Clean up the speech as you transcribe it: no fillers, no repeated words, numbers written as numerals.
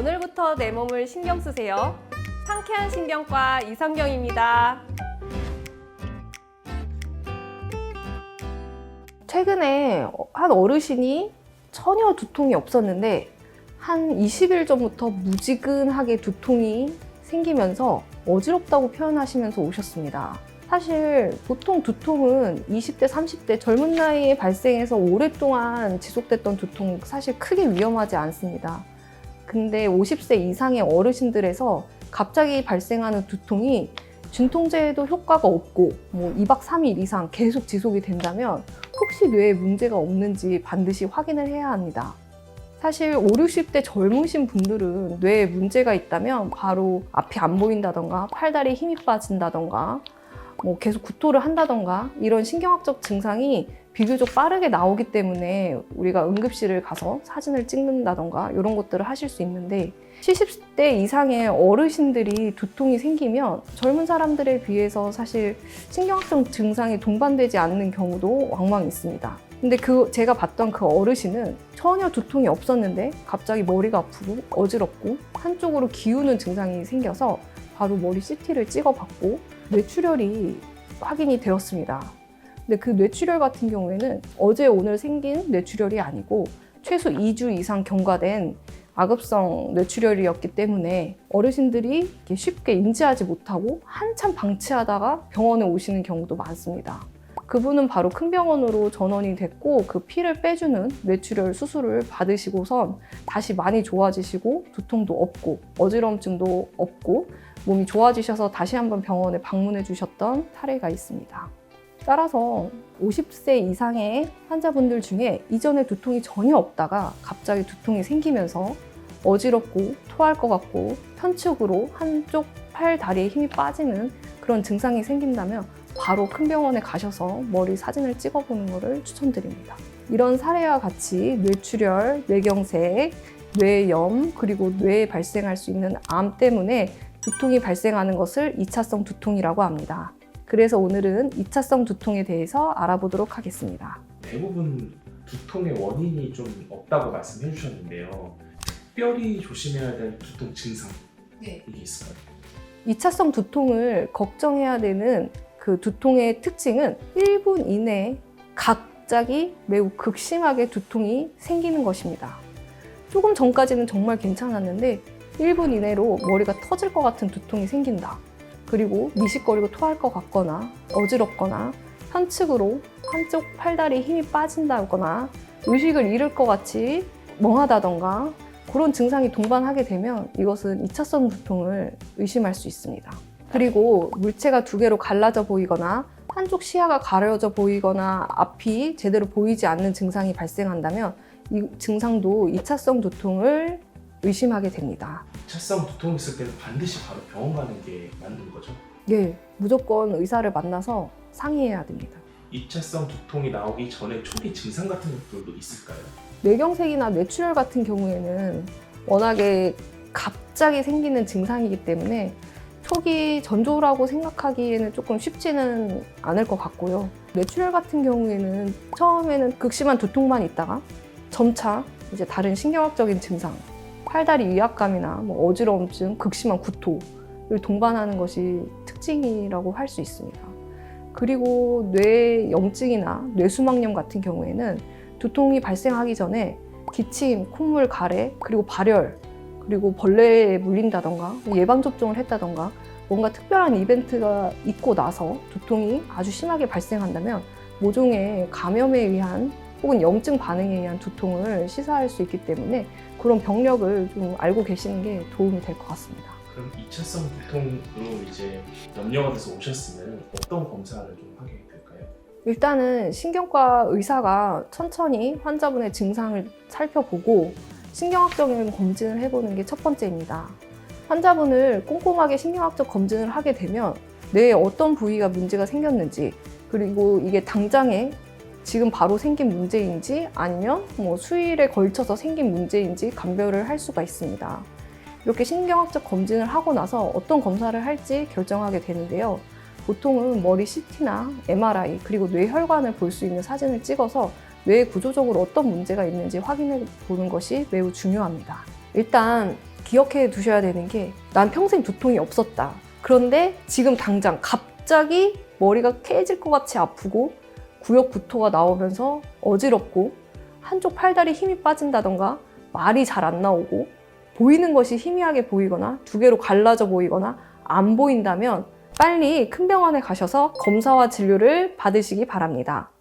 오늘부터 내 몸을 신경 쓰세요. 상쾌한 신경과 이성경입니다. 최근에 한 어르신이 전혀 두통이 없었는데 한 20일 전부터 무지근하게 두통이 생기면서 어지럽다고 표현하시면서 오셨습니다. 사실 보통 두통은 20대, 30대 젊은 나이에 발생해서 오랫동안 지속됐던 두통 사실 크게 위험하지 않습니다. 근데 50세 이상의 어르신들에서 갑자기 발생하는 두통이 진통제에도 효과가 없고 2박 3일 이상 계속 지속이 된다면 혹시 뇌에 문제가 없는지 반드시 확인을 해야 합니다. 사실 50, 60대 젊으신 분들은 뇌에 문제가 있다면 바로 앞이 안 보인다던가 팔다리에 힘이 빠진다던가 계속 구토를 한다던가 이런 신경학적 증상이 비교적 빠르게 나오기 때문에 우리가 응급실을 가서 사진을 찍는다던가 이런 것들을 하실 수 있는데 70대 이상의 어르신들이 두통이 생기면 젊은 사람들에 비해서 사실 신경학적 증상이 동반되지 않는 경우도 왕왕 있습니다. 근데 제가 봤던 그 어르신은 전혀 두통이 없었는데 갑자기 머리가 아프고 어지럽고 한쪽으로 기우는 증상이 생겨서 바로 머리 CT를 찍어봤고 뇌출혈이 확인이 되었습니다. 근데 그 뇌출혈 같은 경우에는 어제 오늘 생긴 뇌출혈이 아니고 최소 2주 이상 경과된 악읍성 뇌출혈이었기 때문에 어르신들이 쉽게 인지하지 못하고 한참 방치하다가 병원에 오시는 경우도 많습니다. 그분은 바로 큰 병원으로 전원이 됐고 그 피를 빼주는 뇌출혈 수술을 받으시고선 다시 많이 좋아지시고 두통도 없고 어지러움증도 없고 몸이 좋아지셔서 다시 한번 병원에 방문해 주셨던 사례가 있습니다. 따라서 50세 이상의 환자분들 중에 이전에 두통이 전혀 없다가 갑자기 두통이 생기면서 어지럽고 토할 것 같고 편측으로 한쪽 팔, 다리에 힘이 빠지는 그런 증상이 생긴다면 바로 큰 병원에 가셔서 머리 사진을 찍어보는 것을 추천드립니다. 이런 사례와 같이 뇌출혈, 뇌경색, 뇌염, 그리고 뇌에 발생할 수 있는 암 때문에 두통이 발생하는 것을 2차성 두통이라고 합니다. 그래서 오늘은 2차성 두통에 대해서 알아보도록 하겠습니다. 대부분 두통의 원인이 좀 없다고 말씀해 주셨는데요. 특별히 조심해야 될 두통 증상 이게 있을까요? 2차성 두통을 걱정해야 되는 그 두통의 특징은 1분 이내에 갑자기 매우 극심하게 두통이 생기는 것입니다. 조금 전까지는 정말 괜찮았는데 1분 이내로 머리가 터질 것 같은 두통이 생긴다. 그리고 미식거리고 토할 것 같거나 어지럽거나 편측으로 한쪽 팔다리에 힘이 빠진다거나 의식을 잃을 것 같이 멍하다던가 그런 증상이 동반하게 되면 이것은 2차성 두통을 의심할 수 있습니다. 그리고 물체가 두 개로 갈라져 보이거나 한쪽 시야가 가려져 보이거나 앞이 제대로 보이지 않는 증상이 발생한다면 이 증상도 2차성 두통을 의심하게 됩니다. 2차성 두통이 있을 때는 반드시 바로 병원 가는 게 맞는 거죠? 네, 무조건 의사를 만나서 상의해야 됩니다. 2차성 두통이 나오기 전에 초기 증상 같은 것들도 있을까요? 뇌경색이나 뇌출혈 같은 경우에는 워낙에 갑자기 생기는 증상이기 때문에 초기 전조라고 생각하기에는 조금 쉽지는 않을 것 같고요. 뇌출혈 같은 경우에는 처음에는 극심한 두통만 있다가 점차 이제 다른 신경학적인 증상, 팔다리 위압감이나 어지러움증, 극심한 구토를 동반하는 것이 특징이라고 할 수 있습니다. 그리고 뇌염증이나 뇌수막염 같은 경우에는 두통이 발생하기 전에 기침, 콧물, 가래, 그리고 발열, 그리고 벌레에 물린다던가 예방접종을 했다던가 뭔가 특별한 이벤트가 있고 나서 두통이 아주 심하게 발생한다면 모종의 감염에 의한 혹은 염증 반응에 의한 두통을 시사할 수 있기 때문에 그런 병력을 좀 알고 계시는 게 도움이 될 것 같습니다. 그럼 2차성 두통으로 이제 염려가 돼서 오셨으면 어떤 검사를 좀 하게 될까요? 일단은 신경과 의사가 천천히 환자분의 증상을 살펴보고 신경학적인 검진을 해보는 게 첫 번째입니다. 환자분을 꼼꼼하게 신경학적 검진을 하게 되면 뇌에 어떤 부위가 문제가 생겼는지 그리고 이게 당장에 지금 바로 생긴 문제인지 아니면 수일에 걸쳐서 생긴 문제인지 감별을 할 수가 있습니다. 이렇게 신경학적 검진을 하고 나서 어떤 검사를 할지 결정하게 되는데요. 보통은 머리 CT나 MRI 그리고 뇌혈관을 볼 수 있는 사진을 찍어서 뇌에 구조적으로 어떤 문제가 있는지 확인해 보는 것이 매우 중요합니다. 일단 기억해 두셔야 되는 게 난 평생 두통이 없었다. 그런데 지금 당장 갑자기 머리가 깨질 것 같이 아프고 구역 구토가 나오면서 어지럽고 한쪽 팔다리 힘이 빠진다던가 말이 잘 안 나오고 보이는 것이 희미하게 보이거나 두 개로 갈라져 보이거나 안 보인다면 빨리 큰 병원에 가셔서 검사와 진료를 받으시기 바랍니다.